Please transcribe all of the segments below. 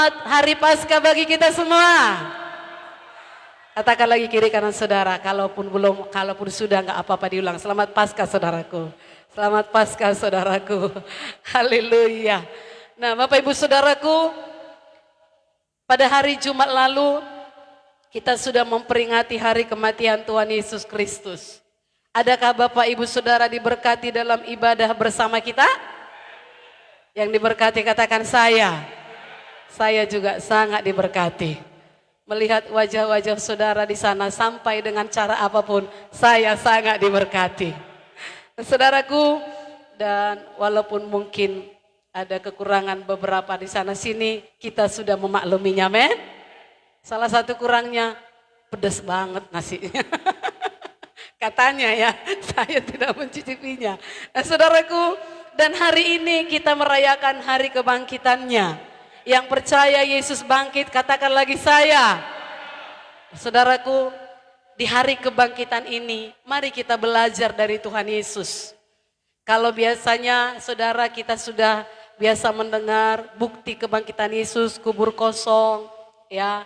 Selamat Hari Paskah bagi kita semua. Katakan lagi kiri kanan saudara, kalaupun sudah nggak apa-apa diulang. Selamat Paskah saudaraku. Selamat Paskah saudaraku. Haleluya. Nah, Bapak Ibu saudaraku, pada hari Jumat lalu kita sudah memperingati hari kematian Tuhan Yesus Kristus. Adakah Bapak Ibu saudara diberkati dalam ibadah bersama kita? Yang diberkati katakan saya. Saya juga sangat diberkati. Melihat wajah-wajah saudara di sana sampai dengan cara apapun, saya sangat diberkati. Saudaraku, dan walaupun mungkin ada kekurangan beberapa di sana sini, kita sudah memakluminya, men. Salah satu kurangnya, pedas banget nasinya. Katanya ya, saya tidak mencicipinya. Nah, saudaraku, dan hari ini kita merayakan hari kebangkitannya. Yang percaya Yesus bangkit, katakan lagi saya. Saudaraku, di hari kebangkitan ini, mari kita belajar dari Tuhan Yesus. Kalau biasanya saudara kita sudah biasa mendengar bukti kebangkitan Yesus, kubur kosong, ya,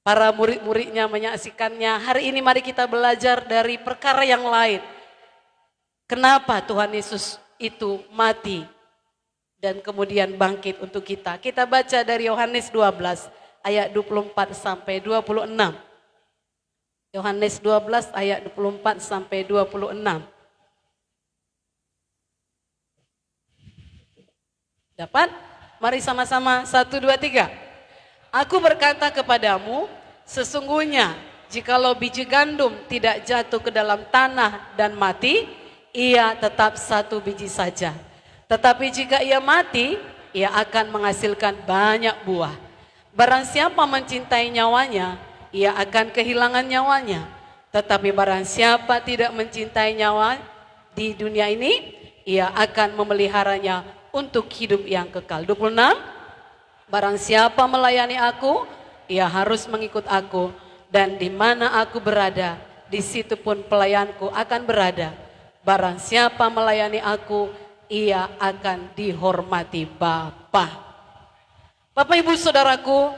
para murid-muridnya menyaksikannya. Hari ini mari kita belajar dari perkara yang lain. Kenapa Tuhan Yesus itu mati dan kemudian bangkit untuk kita. Kita baca dari Yohanes 12 ayat 24 sampai 26. Yohanes 12 ayat 24 sampai 26. Dapat? Mari sama-sama 1, 2, 3. Aku berkata kepadamu, sesungguhnya jikalau biji gandum tidak jatuh ke dalam tanah dan mati, ia tetap satu biji saja. Tetapi jika ia mati, ia akan menghasilkan banyak buah. Barang siapa mencintai nyawanya, ia akan kehilangan nyawanya. Tetapi barang siapa tidak mencintai nyawa di dunia ini, ia akan memeliharanya untuk hidup yang kekal. 26. Barang siapa melayani aku, ia harus mengikut aku. Dan di mana aku berada, di situ pun pelayanku akan berada. Barang siapa melayani aku, ia akan dihormati Bapa. Bapak Ibu saudaraku,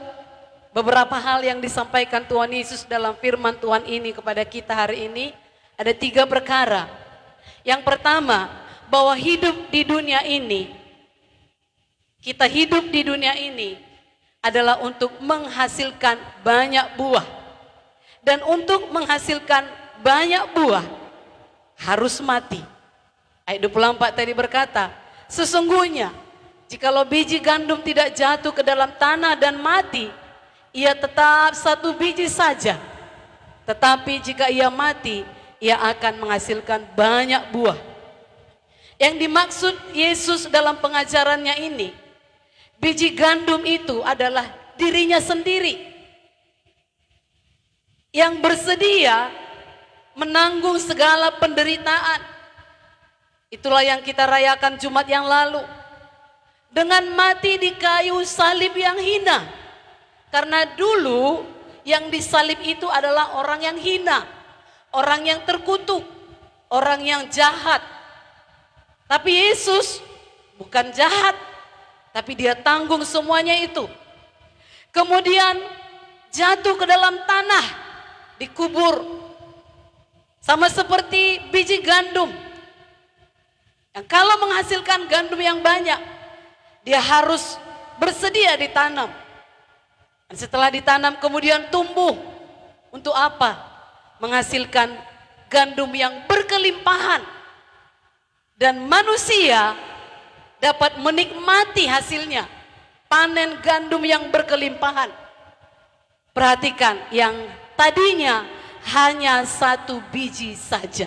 beberapa hal yang disampaikan Tuhan Yesus dalam firman Tuhan ini kepada kita hari ini, ada 3 perkara. Yang pertama, bahwa hidup di dunia ini, kita hidup di dunia ini adalah untuk menghasilkan banyak buah. Dan untuk menghasilkan banyak buah, harus mati. Ayat 24 tadi berkata, sesungguhnya jikalau biji gandum tidak jatuh ke dalam tanah dan mati, ia tetap satu biji saja. Tetapi jika ia mati, ia akan menghasilkan banyak buah. Yang dimaksud Yesus dalam pengajarannya ini, biji gandum itu adalah dirinya sendiri yang bersedia menanggung segala penderitaan. Itulah yang kita rayakan Jumat yang lalu. Dengan mati di kayu salib yang hina. Karena dulu yang disalib itu adalah orang yang hina. Orang yang terkutuk. Orang yang jahat. Tapi Yesus bukan jahat. Tapi dia tanggung semuanya itu. Kemudian jatuh ke dalam tanah. Dikubur. Sama seperti biji gandum. Yang kalau menghasilkan gandum yang banyak, dia harus bersedia ditanam. Dan setelah ditanam kemudian tumbuh. Untuk apa? Menghasilkan gandum yang berkelimpahan. Dan manusia dapat menikmati hasilnya. Panen gandum yang berkelimpahan. Perhatikan, yang tadinya hanya satu biji saja.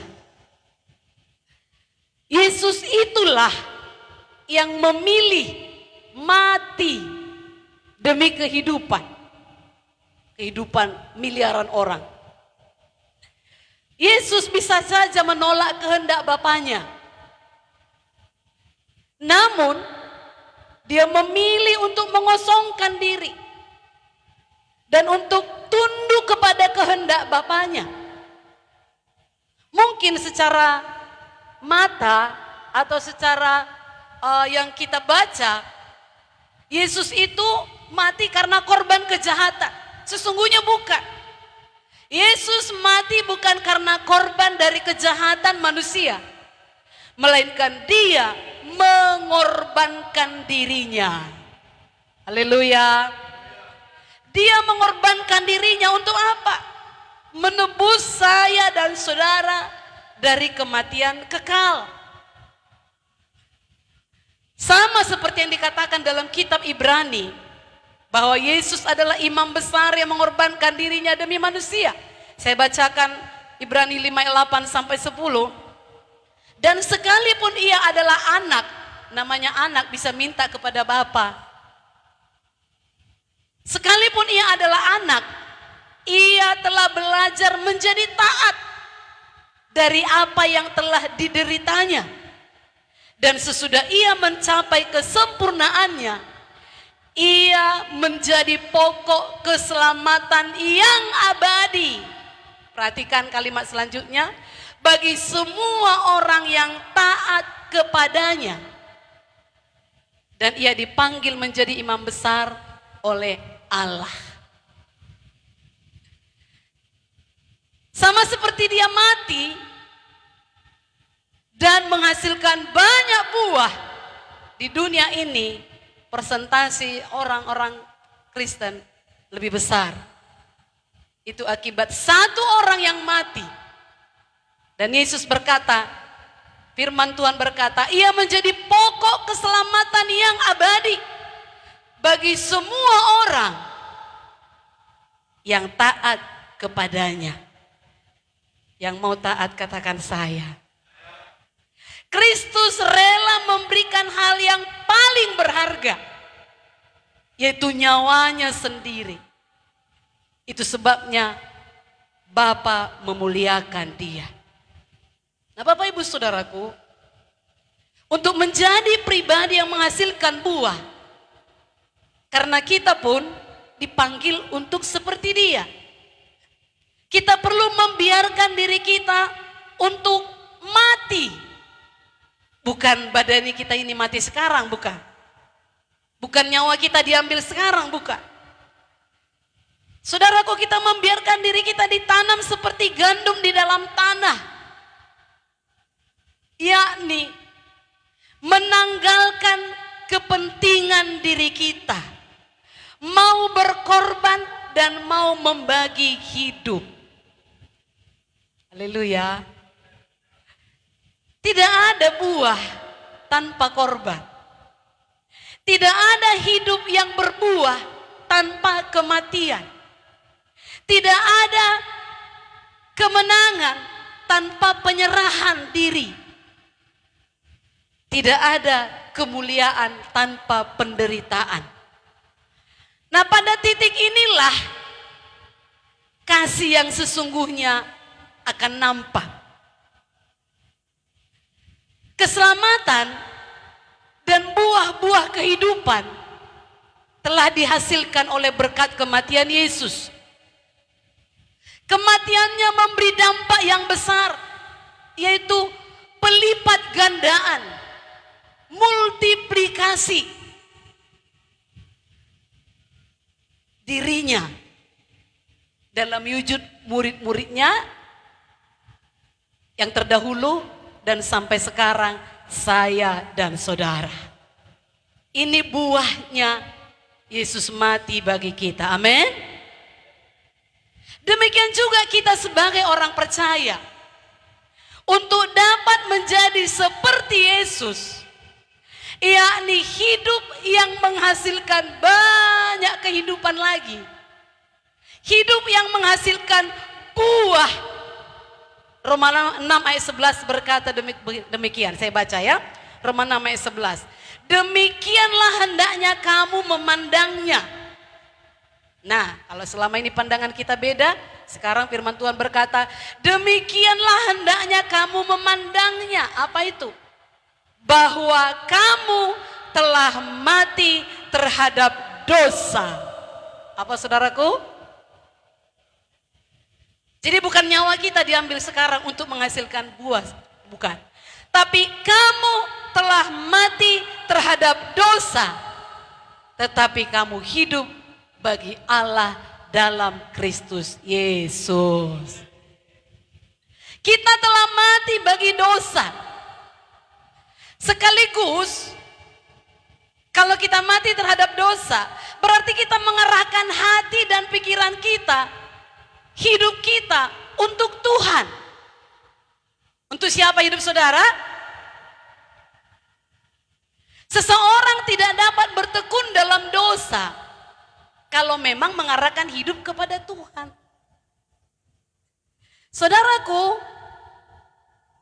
Yesus itulah yang memilih mati demi kehidupan. Kehidupan miliaran orang. Yesus bisa saja menolak kehendak Bapanya. Namun, dia memilih untuk mengosongkan diri. Dan untuk tunduk kepada kehendak Bapanya. Mungkin secara mata atau secara yang kita baca, Yesus itu mati karena korban kejahatan. Sesungguhnya bukan. Yesus mati bukan karena korban dari kejahatan manusia, melainkan dia mengorbankan dirinya. Haleluya. Dia mengorbankan dirinya untuk apa? Menebus saya dan saudara dari kematian kekal. Sama seperti yang dikatakan dalam kitab Ibrani, bahwa Yesus adalah imam besar yang mengorbankan dirinya demi manusia. Saya bacakan Ibrani 5:8 sampai 10. Dan sekalipun ia adalah anak, namanya anak bisa minta kepada Bapa. Sekalipun ia adalah anak, ia telah belajar menjadi taat dari apa yang telah dideritanya. Dan sesudah ia mencapai kesempurnaannya, ia menjadi pokok keselamatan yang abadi. Perhatikan kalimat selanjutnya, bagi semua orang yang taat kepadanya. Dan ia dipanggil menjadi imam besar oleh Allah. Sama seperti dia mati dan menghasilkan banyak buah di dunia ini, persentase orang-orang Kristen lebih besar. Itu akibat satu orang yang mati. Dan Yesus berkata, firman Tuhan berkata, ia menjadi pokok keselamatan yang abadi bagi semua orang yang taat kepadanya. Yang mau taat katakan saya. Kristus rela memberikan hal yang paling berharga, yaitu nyawanya sendiri. Itu sebabnya Bapa memuliakan dia. Nah Bapak Ibu Saudaraku, untuk menjadi pribadi yang menghasilkan buah, karena kita pun dipanggil untuk seperti dia. Kita perlu membiarkan diri kita untuk mati. Bukan badan kita ini mati sekarang, bukan. Bukan nyawa kita diambil sekarang, bukan. Saudaraku, kita membiarkan diri kita ditanam seperti gandum di dalam tanah. Yakni menanggalkan kepentingan diri kita. Mau berkorban dan mau membagi hidup. Haleluya. Tidak ada buah tanpa korban. Tidak ada hidup yang berbuah tanpa kematian. Tidak ada kemenangan tanpa penyerahan diri. Tidak ada kemuliaan tanpa penderitaan. Nah, pada titik inilah kasih yang sesungguhnya akan nampak. Keselamatan dan buah-buah kehidupan telah dihasilkan oleh berkat kematian Yesus. Kematiannya memberi dampak yang besar, yaitu pelipat gandaan, multiplikasi dirinya dalam wujud murid-muridnya yang terdahulu dan sampai sekarang saya dan saudara. Ini buahnya Yesus mati bagi kita. Amin. Demikian juga kita sebagai orang percaya, untuk dapat menjadi seperti Yesus, yakni hidup yang menghasilkan banyak kehidupan lagi. Hidup yang menghasilkan buah. Roma 6 ayat 11 berkata demikian, saya baca ya. Roma 6 ayat 11. Demikianlah hendaknya kamu memandangnya. Nah, kalau selama ini pandangan kita beda, sekarang firman Tuhan berkata, demikianlah hendaknya kamu memandangnya. Apa itu? Bahwa kamu telah mati terhadap dosa. Apa saudaraku? Jadi bukan nyawa kita diambil sekarang untuk menghasilkan buah, bukan. Tapi kamu telah mati terhadap dosa tetapi kamu hidup bagi Allah dalam Kristus Yesus. Kita telah mati bagi dosa. Sekaligus, kalau kita mati terhadap dosa, berarti kita mengerahkan hati dan pikiran kita, hidup kita untuk Tuhan. Untuk siapa hidup saudara? Seseorang tidak dapat bertekun dalam dosa kalau memang mengarahkan hidup kepada Tuhan. Saudaraku,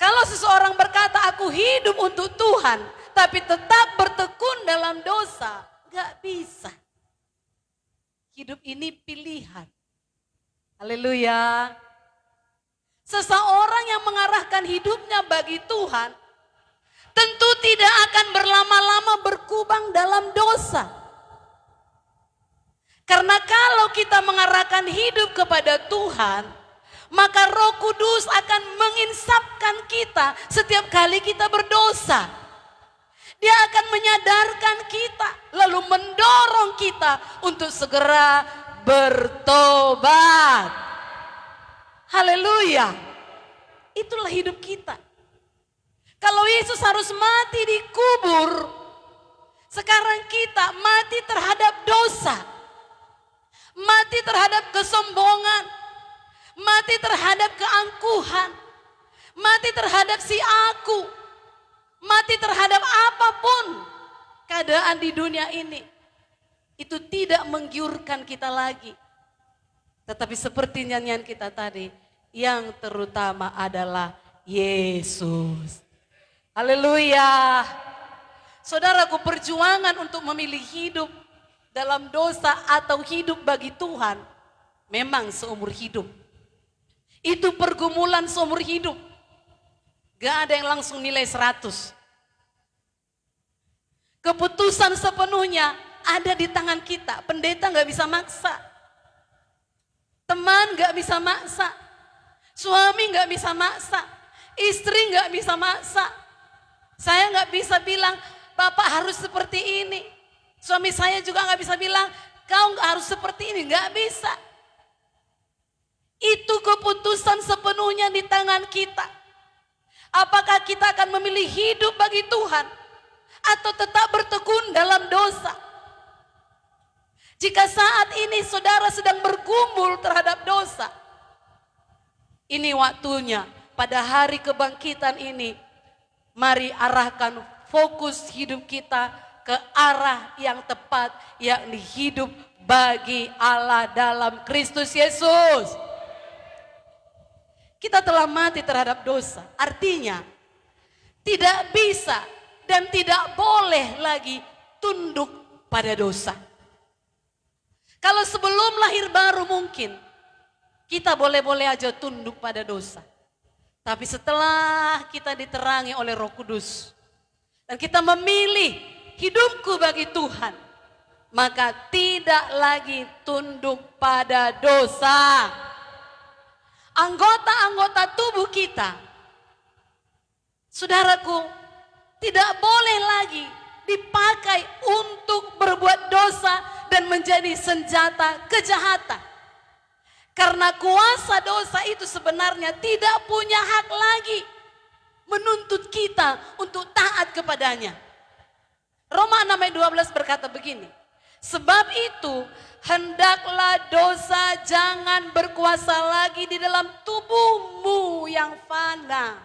kalau seseorang berkata aku hidup untuk Tuhan, tapi tetap bertekun dalam dosa, gak bisa. Hidup ini pilihan. Haleluya. Seseorang yang mengarahkan hidupnya bagi Tuhan, tentu tidak akan berlama-lama berkubang dalam dosa. Karena kalau kita mengarahkan hidup kepada Tuhan, maka Roh Kudus akan menginsapkan kita setiap kali kita berdosa. Dia akan menyadarkan kita, lalu mendorong kita untuk segera bertobat. Haleluya. Itulah hidup kita. Kalau Yesus harus mati dikubur, sekarang kita mati terhadap dosa, mati terhadap kesombongan, mati terhadap keangkuhan, mati terhadap si aku, mati terhadap apapun keadaan di dunia ini. Itu tidak menggiurkan kita lagi. Tetapi seperti nyanyian kita tadi, yang terutama adalah Yesus. Haleluya. Saudaraku, perjuangan untuk memilih hidup dalam dosa atau hidup bagi Tuhan memang seumur hidup. Itu pergumulan seumur hidup. Gak ada yang langsung nilai 100. Keputusan sepenuhnya ada di tangan kita. Pendeta gak bisa maksa. Teman gak bisa maksa. Suami gak bisa maksa. Istri gak bisa maksa. Saya gak bisa bilang, Bapak harus seperti ini. Suami saya juga gak bisa bilang, kau harus seperti ini. Gak bisa. Itu keputusan sepenuhnya di tangan kita. Apakah kita akan memilih hidup bagi Tuhan atau tetap bertekun dalam dosa? Jika saat ini saudara sedang bergumul terhadap dosa, ini waktunya pada hari kebangkitan ini, mari arahkan fokus hidup kita ke arah yang tepat, yakni hidup bagi Allah dalam Kristus Yesus. Kita telah mati terhadap dosa. Artinya tidak bisa dan tidak boleh lagi tunduk pada dosa. Kalau sebelum lahir baru mungkin kita boleh-boleh aja tunduk pada dosa. Tapi setelah kita diterangi oleh Roh Kudus dan kita memilih hidupku bagi Tuhan, maka tidak lagi tunduk pada dosa. Anggota-anggota tubuh kita, saudaraku, tidak boleh lagi dipakai untuk berbuat dosa dan menjadi senjata kejahatan. Karena kuasa dosa itu sebenarnya tidak punya hak lagi menuntut kita untuk taat kepadanya. Roma 6 ayat 12 berkata begini, sebab itu hendaklah dosa jangan berkuasa lagi di dalam tubuhmu yang fana,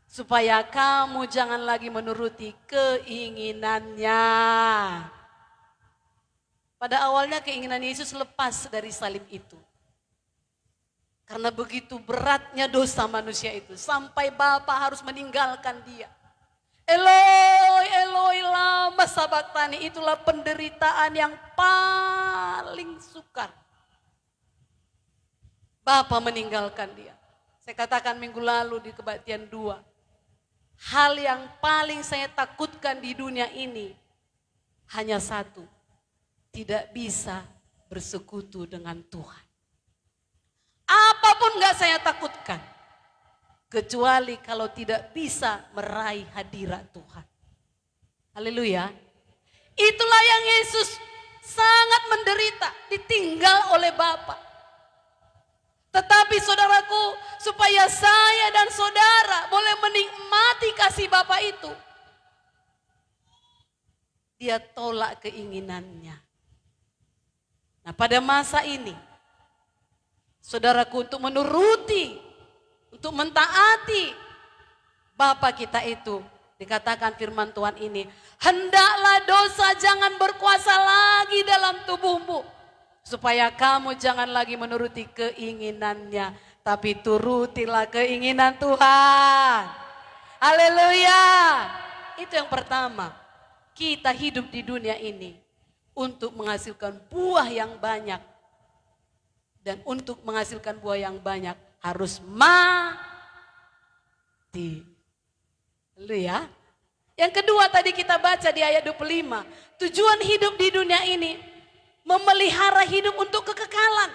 supaya kamu jangan lagi menuruti keinginannya. Pada awalnya keinginan Yesus lepas dari salib itu. Karena begitu beratnya dosa manusia itu, sampai Bapa harus meninggalkan dia. Eloi, Eloi lama sabachthani, itulah penderitaan yang paling sukar. Bapa meninggalkan dia. Saya katakan minggu lalu di kebaktian 2. Hal yang paling saya takutkan di dunia ini hanya satu. Tidak bisa bersekutu dengan Tuhan. Apapun gak saya takutkan. Kecuali kalau tidak bisa meraih hadirat Tuhan. Haleluya. Itulah yang Yesus sangat menderita, ditinggal oleh Bapa. Tetapi saudaraku, supaya saya dan saudara boleh menikmati kasih Bapa itu, dia tolak keinginannya. Nah, pada masa ini, saudaraku, untuk menuruti, untuk mentaati Bapa kita itu, dikatakan firman Tuhan ini, hendaklah dosa jangan berkuasa lagi dalam tubuhmu, supaya kamu jangan lagi menuruti keinginannya, tapi turutilah keinginan Tuhan. Haleluya. Itu yang pertama. Kita hidup di dunia ini untuk menghasilkan buah yang banyak. Dan untuk menghasilkan buah yang banyak harus mati. Haleluya. Yang kedua tadi kita baca di ayat 25. Tujuan hidup di dunia ini memelihara hidup untuk kekekalan.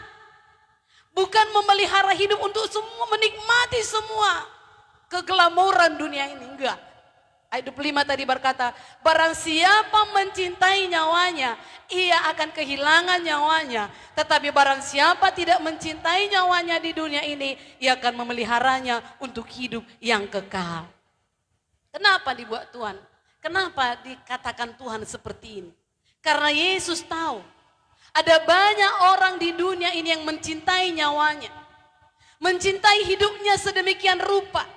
Bukan memelihara hidup untuk semua, menikmati semua keglamoran dunia ini. Enggak. Ayat 25 tadi berkata, barang siapa mencintai nyawanya, ia akan kehilangan nyawanya. Tetapi barang siapa tidak mencintai nyawanya di dunia ini, ia akan memeliharanya untuk hidup yang kekal. Kenapa dibuat Tuhan? Kenapa dikatakan Tuhan seperti ini? Karena Yesus tahu ada banyak orang di dunia ini yang mencintai nyawanya, mencintai hidupnya sedemikian rupa.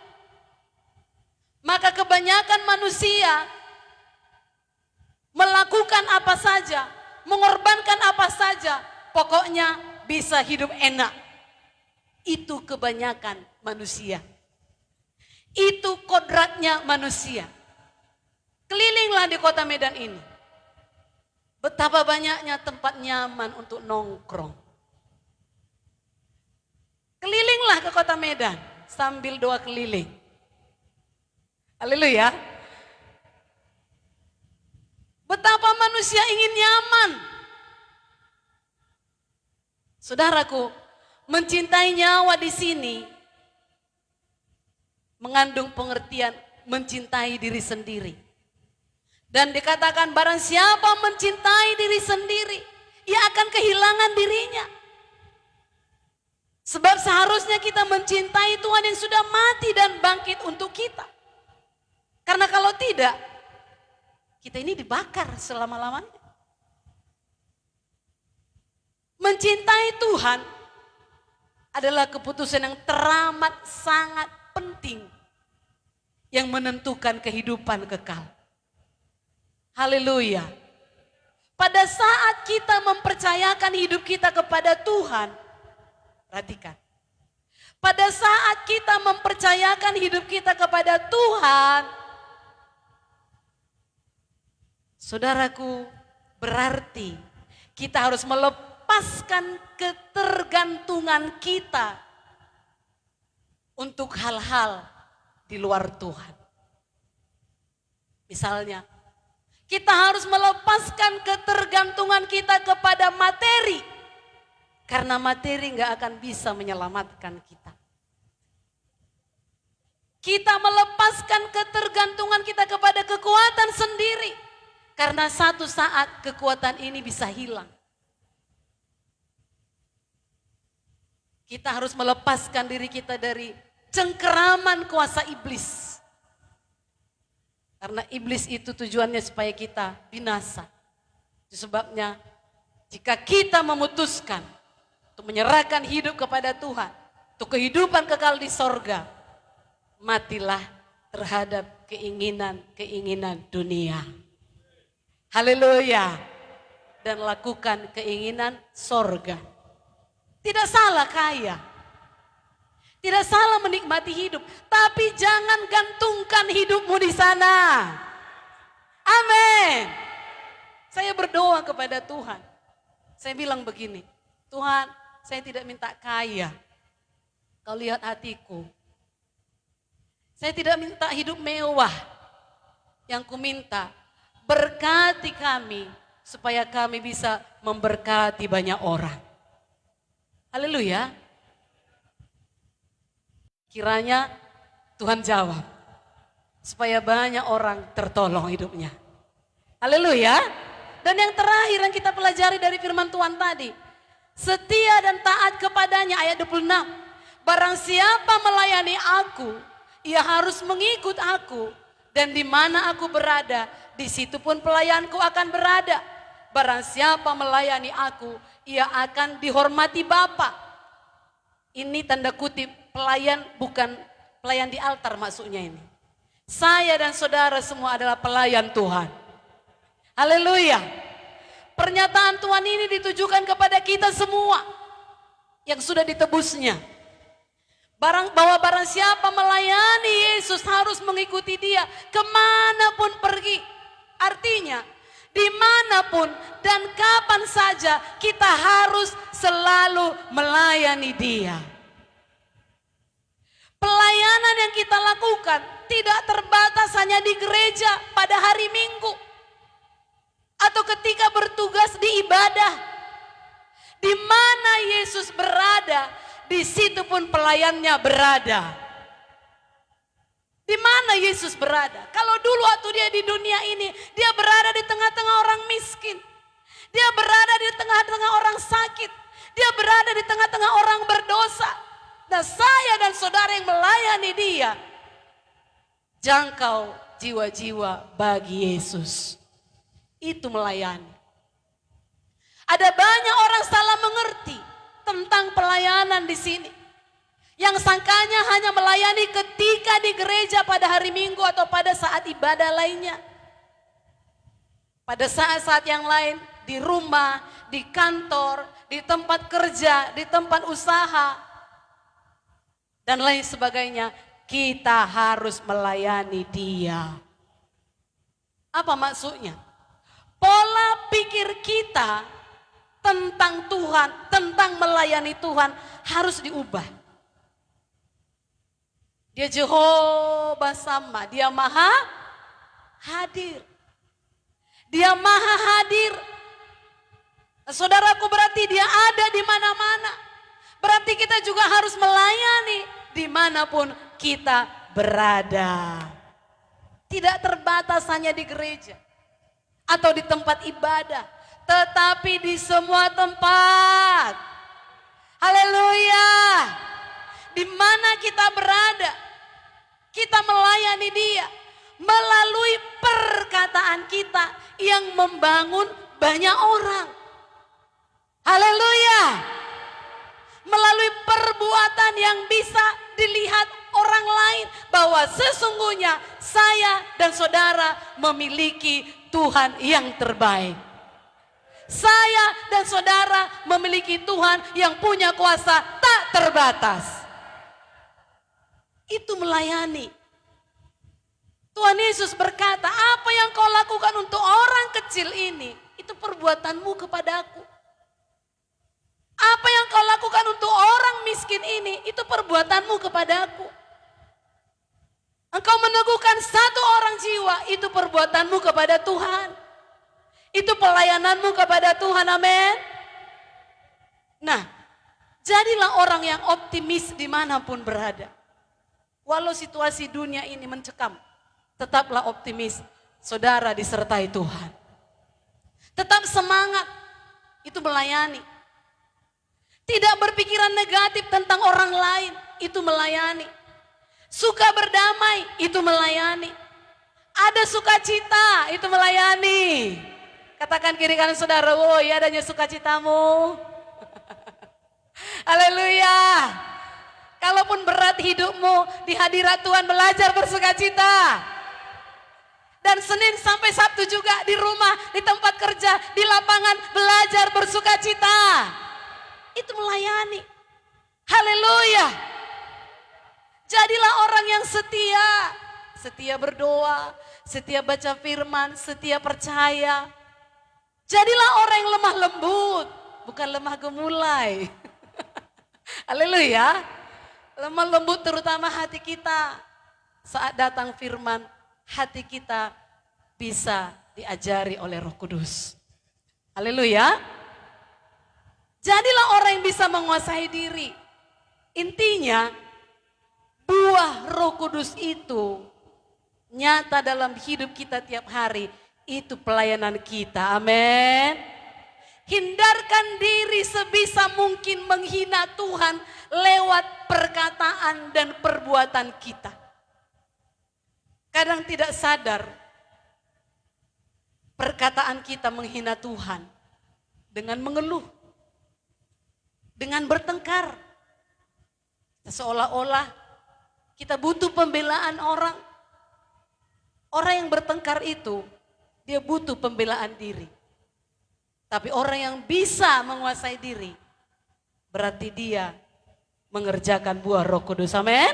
Maka kebanyakan manusia melakukan apa saja, mengorbankan apa saja, pokoknya bisa hidup enak. Itu kebanyakan manusia. Itu kodratnya manusia. Kelilinglah di kota Medan ini. Betapa banyaknya tempat nyaman untuk nongkrong. Kelilinglah ke kota Medan sambil doa keliling. Haleluya. Betapa manusia ingin nyaman. Saudaraku, mencintai nyawa di sini mengandung pengertian mencintai diri sendiri. Dan dikatakan barang siapa mencintai diri sendiri, ia akan kehilangan dirinya. Sebab seharusnya kita mencintai Tuhan yang sudah mati dan bangkit untuk kita. Karena kalau tidak, kita ini dibakar selama-lamanya. Mencintai Tuhan adalah keputusan yang teramat sangat penting yang menentukan kehidupan kekal. Haleluya. Pada saat kita mempercayakan hidup kita kepada Tuhan, perhatikan. Pada saat kita mempercayakan hidup kita kepada Tuhan, saudaraku, berarti kita harus melepaskan ketergantungan kita untuk hal-hal di luar Tuhan. Misalnya, kita harus melepaskan ketergantungan kita kepada materi. Karena materi nggak akan bisa menyelamatkan kita. Kita melepaskan ketergantungan kita kepada kekuatan sendiri. Karena satu saat kekuatan ini bisa hilang. Kita harus melepaskan diri kita dari cengkeraman kuasa iblis. Karena iblis itu tujuannya supaya kita binasa. Itu sebabnya jika kita memutuskan untuk menyerahkan hidup kepada Tuhan, untuk kehidupan kekal di sorga, matilah terhadap keinginan-keinginan dunia. Haleluya. Dan lakukan keinginan sorga. Tidak salah kaya. Tidak salah menikmati hidup. Tapi jangan gantungkan hidupmu di sana. Amin. Saya berdoa kepada Tuhan. Saya bilang begini, Tuhan, saya tidak minta kaya. Kau lihat hatiku. Saya tidak minta hidup mewah. Yang ku minta, berkati kami supaya kami bisa memberkati banyak orang. Haleluya. Kiranya Tuhan jawab supaya banyak orang tertolong hidupnya. Haleluya. Dan yang terakhir yang kita pelajari dari firman Tuhan tadi, setia dan taat kepadanya, ayat 26. Barang siapa melayani aku, ia harus mengikut aku, dan di mana aku berada, di situ pun pelayanku akan berada. Barang siapa melayani aku, ia akan dihormati Bapa. Ini tanda kutip pelayan, bukan pelayan di altar maksudnya ini. Saya dan saudara semua adalah pelayan Tuhan. Haleluya. Pernyataan Tuhan ini ditujukan kepada kita semua yang sudah ditebusnya. Bahwa barang siapa melayani Yesus harus mengikuti dia kemanapun pergi. Artinya dimanapun dan kapan saja kita harus selalu melayani dia. Pelayanan yang kita lakukan tidak terbatas hanya di gereja pada hari Minggu atau ketika bertugas di ibadah. Di mana Yesus berada, di situ pun pelayannya berada. Di mana Yesus berada? Kalau dulu waktu dia di dunia ini, dia berada di tengah-tengah orang miskin. Dia berada di tengah-tengah orang sakit. Dia berada di tengah-tengah orang berdosa. Nah, saya dan saudara yang melayani dia, jangkau jiwa-jiwa bagi Yesus. Itu melayani. Ada banyak orang salah mengerti tentang pelayanan di sini. Yang sangkanya hanya melayani ketika di gereja pada hari Minggu atau pada saat ibadah lainnya. Pada saat-saat yang lain, di rumah, di kantor, di tempat kerja, di tempat usaha, dan lain sebagainya, kita harus melayani dia. Apa maksudnya? Pola pikir kita tentang Tuhan, tentang melayani Tuhan harus diubah. Dia Jehovah sama, dia maha hadir. Dia maha hadir. Saudaraku, berarti dia ada di mana-mana. Berarti kita juga harus melayani dimanapun kita berada. Tidak terbatas hanya di gereja atau di tempat ibadah, tetapi di semua tempat. Haleluya. Di mana kita berada, kita melayani dia melalui perkataan kita yang membangun banyak orang. Haleluya. Melalui perbuatan yang bisa dilihat orang lain bahwa sesungguhnya saya dan saudara memiliki Tuhan yang terbaik. Saya dan saudara memiliki Tuhan yang punya kuasa tak terbatas. Itu melayani. Tuhan Yesus berkata, apa yang kau lakukan untuk orang kecil ini, itu perbuatanmu kepadaku. Apa yang kau lakukan untuk orang miskin ini, itu perbuatanmu kepadaku. Engkau meneguhkan satu orang jiwa, itu perbuatanmu kepada Tuhan. Itu pelayananmu kepada Tuhan, amin. Nah, jadilah orang yang optimis dimanapun berada. Walau situasi dunia ini mencekam, tetaplah optimis, saudara disertai Tuhan. Tetap semangat, itu melayani. Tidak berpikiran negatif tentang orang lain, itu melayani. Suka berdamai, itu melayani. Ada sukacita, itu melayani. Katakan kiri kanan saudara, woi adanya sukacitamu. Haleluya. Kalaupun berat hidupmu, di hadirat Tuhan belajar bersukacita. Dan Senin sampai Sabtu juga di rumah, di tempat kerja, di lapangan belajar bersukacita. Itu melayani. Haleluya. Jadilah orang yang setia. Setia berdoa, setia baca firman, setia percaya. Jadilah orang yang lemah lembut, bukan lemah gemulai. Haleluya. Lemah lembut terutama hati kita. Saat datang firman, hati kita bisa diajari oleh Roh Kudus. Haleluya. Jadilah orang yang bisa menguasai diri. Intinya, buah Roh Kudus itu nyata dalam hidup kita tiap hari. Itu pelayanan kita, amin. Hindarkan diri sebisa mungkin menghina Tuhan lewat perkataan dan perbuatan kita. Kadang tidak sadar perkataan kita menghina Tuhan dengan mengeluh, dengan bertengkar. Seolah-olah kita butuh pembelaan orang. Orang yang bertengkar itu, dia butuh pembelaan diri. Tapi orang yang bisa menguasai diri, berarti dia mengerjakan buah Roh Kudus. Amin.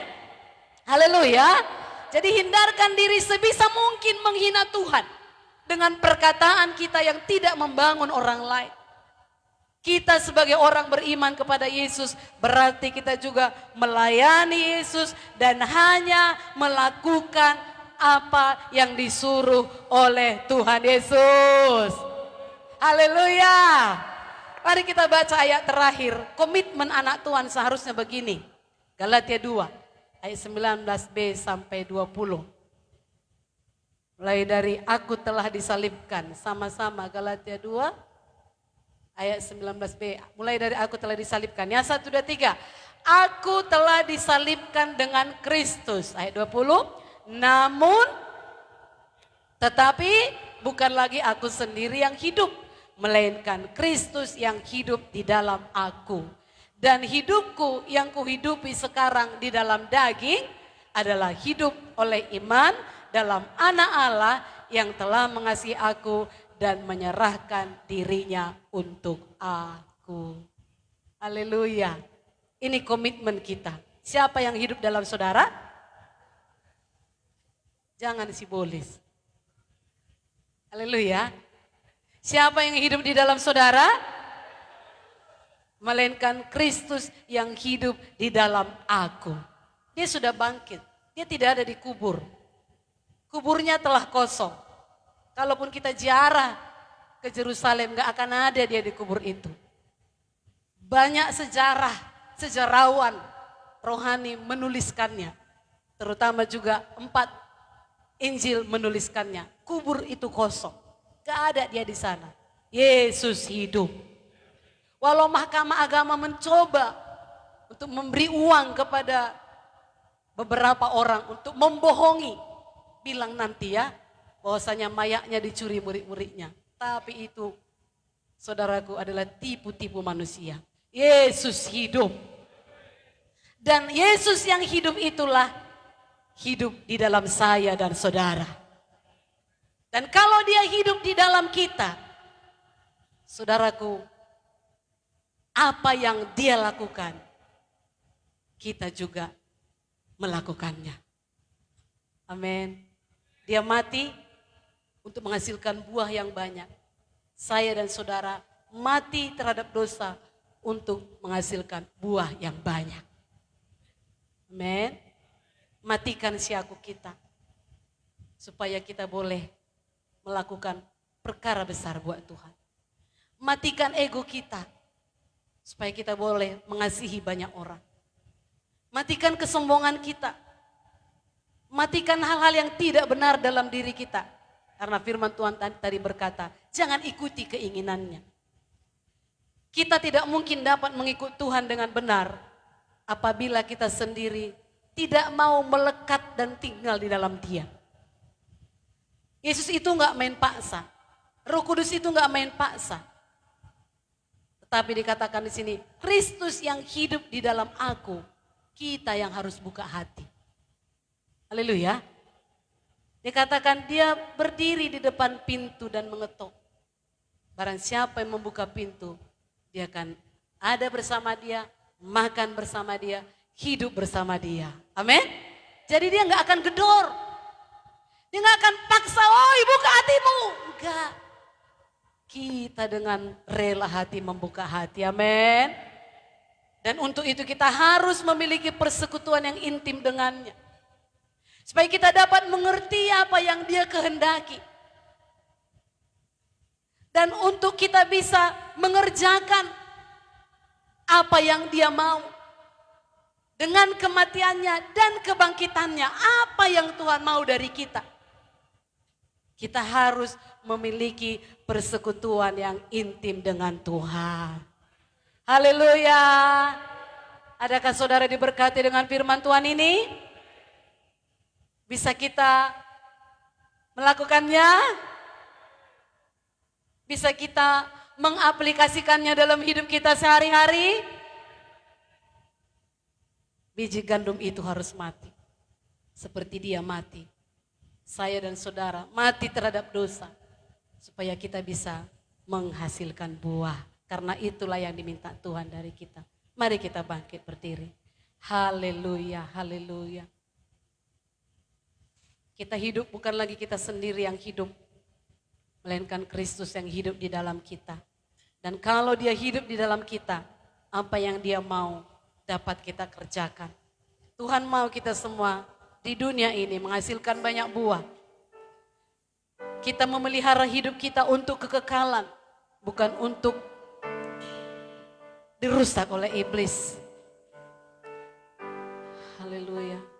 Haleluya. Jadi hindarkan diri sebisa mungkin menghina Tuhan dengan perkataan kita yang tidak membangun orang lain. Kita sebagai orang beriman kepada Yesus berarti kita juga melayani Yesus dan hanya melakukan apa yang disuruh oleh Tuhan Yesus. Haleluya. Mari kita baca ayat terakhir. Komitmen anak Tuhan seharusnya begini. Galatia 2 ayat 19b sampai 20. Mulai dari aku telah disalibkan. Sama-sama Galatia 2 ayat 19b. Mulai dari aku telah disalibkan. Yang 1, 2, 3. Aku telah disalibkan dengan Kristus. Ayat 20. Namun tetapi bukan lagi aku sendiri yang hidup, melainkan Kristus yang hidup di dalam aku. Dan hidupku yang kuhidupi sekarang di dalam daging adalah hidup oleh iman dalam Anak Allah yang telah mengasihi aku dan menyerahkan dirinya untuk aku. Haleluya. Ini komitmen kita. Siapa yang hidup dalam saudara? Jangan simbolis. Haleluya. Siapa yang hidup di dalam saudara? Melainkan Kristus yang hidup di dalam aku. Dia sudah bangkit. Dia tidak ada di kubur. Kuburnya telah kosong. Kalaupun kita ziarah ke Yerusalem, gak akan ada dia di kubur itu. Banyak sejarah, sejarawan rohani menuliskannya. Terutama juga 4 Injil menuliskannya. Kubur itu kosong. Gak ada dia di sana. Yesus hidup. Walau mahkamah agama mencoba untuk memberi uang kepada beberapa orang untuk membohongi. Bilang nanti ya bahwasanya mayatnya dicuri murid-muridnya. Tapi itu saudaraku adalah tipu-tipu manusia. Yesus hidup. Dan Yesus yang hidup itulah hidup di dalam saya dan saudara. Dan kalau dia hidup di dalam kita, saudaraku, apa yang dia lakukan, kita juga melakukannya. Amin. Dia mati untuk menghasilkan buah yang banyak. Saya dan saudara mati terhadap dosa untuk menghasilkan buah yang banyak. Amin. Matikan siaku kita, supaya kita boleh melakukan perkara besar buat Tuhan. Matikan ego kita, supaya kita boleh mengasihi banyak orang. Matikan kesombongan kita. Matikan hal-hal yang tidak benar dalam diri kita. Karena firman Tuhan tadi berkata, jangan ikuti keinginannya. Kita tidak mungkin dapat mengikut Tuhan dengan benar apabila kita sendiri tidak mau melekat dan tinggal di dalam Dia. Yesus itu enggak main paksa. Roh Kudus itu enggak main paksa. Tetapi dikatakan di sini, Kristus yang hidup di dalam aku, kita yang harus buka hati. Haleluya. Dikatakan dia berdiri di depan pintu dan mengetuk. Barang siapa yang membuka pintu, dia akan ada bersama dia, makan bersama dia, hidup bersama dia. Amin. Jadi dia enggak akan gedor. Dia enggak akan paksa, "Oi, buka hatimu." Enggak. Kita dengan rela hati membuka hati. Amin. Dan untuk itu kita harus memiliki persekutuan yang intim dengannya. Supaya kita dapat mengerti apa yang dia kehendaki. Dan untuk kita bisa mengerjakan apa yang dia mau. Dengan kematiannya dan kebangkitannya, apa yang Tuhan mau dari kita. Kita harus memiliki persekutuan yang intim dengan Tuhan. Haleluya. Adakah saudara diberkati dengan firman Tuhan ini? Bisa kita melakukannya? Bisa kita mengaplikasikannya dalam hidup kita sehari-hari? Biji gandum itu harus mati. Seperti dia mati. Saya dan saudara mati terhadap dosa. Supaya kita bisa menghasilkan buah. Karena itulah yang diminta Tuhan dari kita. Mari kita bangkit berdiri. Haleluya, haleluya. Kita hidup bukan lagi kita sendiri yang hidup. Melainkan Kristus yang hidup di dalam kita. Dan kalau dia hidup di dalam kita, apa yang dia mau dapat kita kerjakan. Tuhan mau kita semua di dunia ini menghasilkan banyak buah. Kita memelihara hidup kita untuk kekekalan, bukan untuk dirusak oleh iblis. Haleluya.